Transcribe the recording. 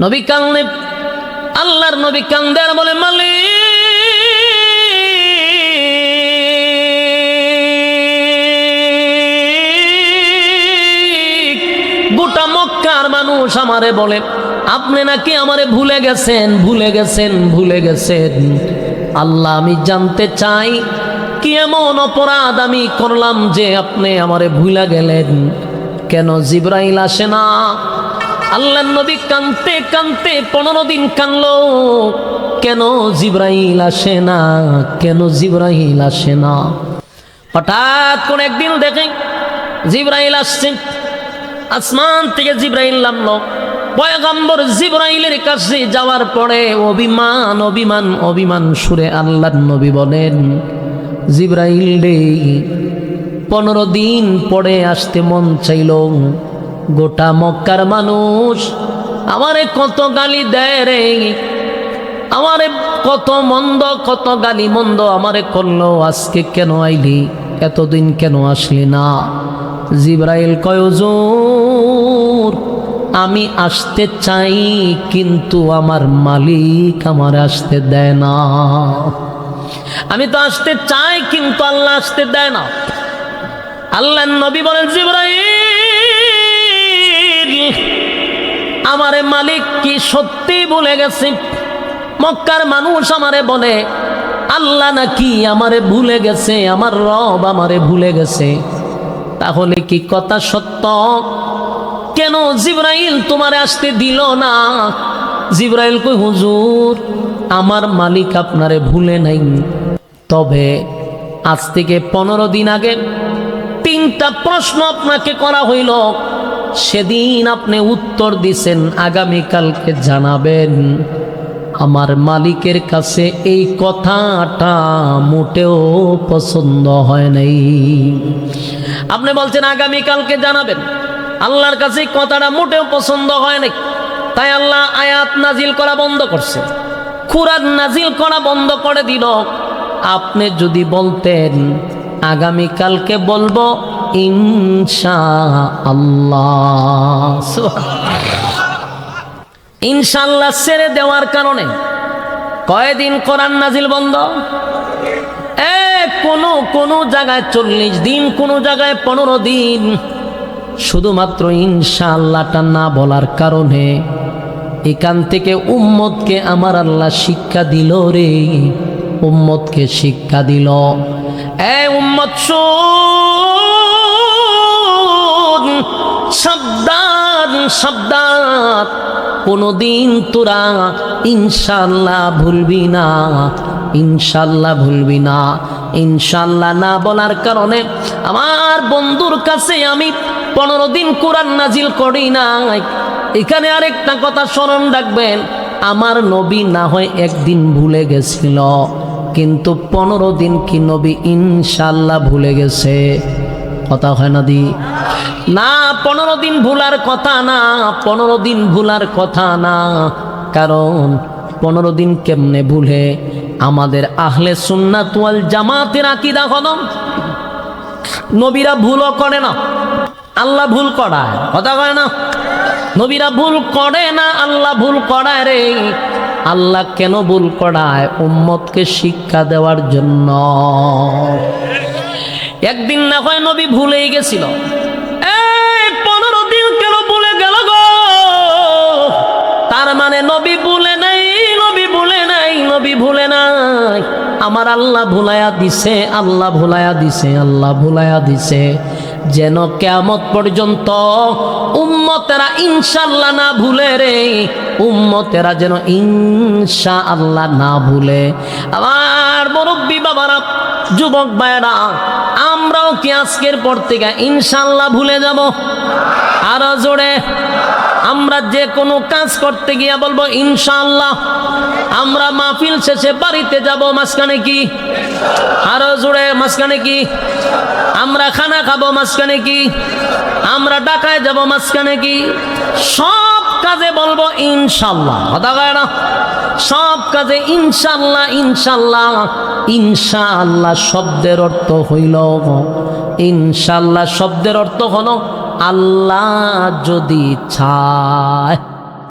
নবী কান্দে, আল্লাহর নবী কান্দে আর বলে, মালিক গোটা মক্কার মানুষ আমারে বলে আপনি নাকি আমারে ভুলে গেছেন, ভুলে গেছেন, ভুলে গেছেন। আল্লাহ, আমি জানতে চাই কি এমন অপরাধ আমি করলাম যে আপনি আমারে ভুলে গেলেন? কেন জিবরাইল আসে না? আল্লাহর নবী কাঁদতে কাঁদতে 15 দিন কাঁদলো। কেন জিবরাইল আসে না? কেন জিবরাইল আসে না? হঠাৎ করে একদিন দেখে জিবরাইল আসছে। আসমান থেকে জিবরাইল নামলো। পয়গম্বর জিবরাইলের কাছে যাওয়ার পরে অভিমান অভিমান অভিমান সুরে আল্লাহর নবী বলেন, জিবরাইল রে, 15 দিন পরে আসতে মন চাইল। গোটা মক্কার মানুষ আমারে কত গালি দেয় রে, আমারে কত মন্দ, কত গালি মন্দ আমারে করলো। আজকে কেন আইলি? এতদিন কেন আসলি না? জিবরাইল কয়, হুজুর আমি আসতে চাই, কিন্তু আমার মালিক আমার আসতে দেয় না। আমি তো আসতে চাই, কিন্তু আল্লাহ আসতে দেয় না। আল্লাহর নবী বলেন, জিবরাইল আমারে মালিক কি সত্যি ভুলে গেছে? মক্কার মানুষ আমারে বলে আল্লাহ নাকি আমারে ভুলে গেছে, আমার রব আমারে ভুলে গেছে। তাহলে কি কথা সত্য? কেন জিবরাইল তোমারে আসতে দিল না? জিবরাইল কই, হুজুর আমার মালিক আপনারে ভুলে নাই, তবে আজ থেকে 15 দিন আগে 3টা প্রশ্ন আপনাকে করা হইল, সেদিন আপনি উত্তর দিছেন, আগামীকালকে জানাবেন। আমার মালিকের কাছে এই কথাটা মোটেও পছন্দ হয় নাই। আপনি বলছেন আগামীকালকে জানাবেন, আল্লাহর কাছে কথাটা মোটেও পছন্দ হয় নাই। তাই আল্লাহ আয়াত নাজিল করা বন্ধ করছে, কুরআন নাজিল করা বন্ধ করে দিল। আপনি যদি বলতেন আগামীকালকে বলবো ইনশাআল্লাহ, ইনশাআল্লাহ ছেড়ে দেওয়ার কারণে কয়দিন কোরআন নাজিল বন্ধ? কোন জায়গায় 40 দিন, কোন জায়গায় 15 দিন। শুধুমাত্র ইনশাআল্লাহটা না বলার কারণে এখান থেকে উম্মতকে আমার আল্লাহ শিক্ষা দিল রে, উম্মতকে শিক্ষা দিল। উম্মত শোন, সাবধান সাবধান, কোনদিন তোরা ইনশাআল্লাহ ভুলবি না, ইনশাআল্লাহ ভুলবি না। ইনশাআল্লাহ না বলার কারণে আমার বন্ধুর কাছে আমি 15 দিন কোরআন নাজিল করি নাই। এখানে আরেকটা কথা স্মরণ রাখবেন, আমার নবী না হয় একদিন ভুলে গেছিল, কিন্তু 15 দিন কি নবী ইনশাআল্লাহ ভুলে গেছে? কথা হয় না দি না? 15 দিন ভুলার কথা না, 15 দিন ভুলার কথা না। কারণ 15 দিন কেমনে ভুলে? আমাদের আহলে সুন্নাত ওয়াল জামাতের আকীদা হলো নবীরা ভুলও করে না, আল্লাহ ভুল করায়। কথা কয় না? নবীরা ভুল করে না, আল্লাহ ভুল করায় রে। আল্লাহ কেন ভুল করায়? উম্মতকে শিক্ষা দেওয়ার জন্য। একদিন না হয় নবী ভুলেই গেছিল, 15 দিন কেন ভুলে গেল গো? তার মানে নবী ভুলে নাই, নবী ভুলে নাই, নবী ভুলে নাই। আমার আল্লাহ ভুলাইয়া দিছে, আল্লাহ ভুলাইয়া দিছে, আল্লাহ ভুলাইয়া দিছে, যেন কিয়ামত পর্যন্ত উম্মতেরা ইনশাআল্লাহ না ভুলে রে, উম্মতেরা যেন ইনশাআল্লাহ না ভুলে। আমার মুরব্বী বাবারা, যুবক ভাইরা, আমরাও কি আজকের পর থেকে ইনশাআল্লাহ ভুলে যাব? আরো জোরে। আমরা যে কোনো কাজ করতে গিয়া বলবো ইনশাআল্লাহ। আমরা মাহফিল শেষে বাড়িতে যাব, মাঝখানে কি? আরো জোরে, মাঝখানে কি? আমরা খানা খাবো, মাঝখানে কি? আমরা ঢাকায় যাব, মাঝখানে কি? সব কাজে বলবো ইনশাআল্লাহ। কথা কয় না? সব কাজে ইনশাআল্লাহ, ইনশাআল্লাহ। ইনশাআল্লাহ শব্দের অর্থ হইল, ইনশাআল্লাহ শব্দের অর্থ হলো আল্লাহ যদি চায়।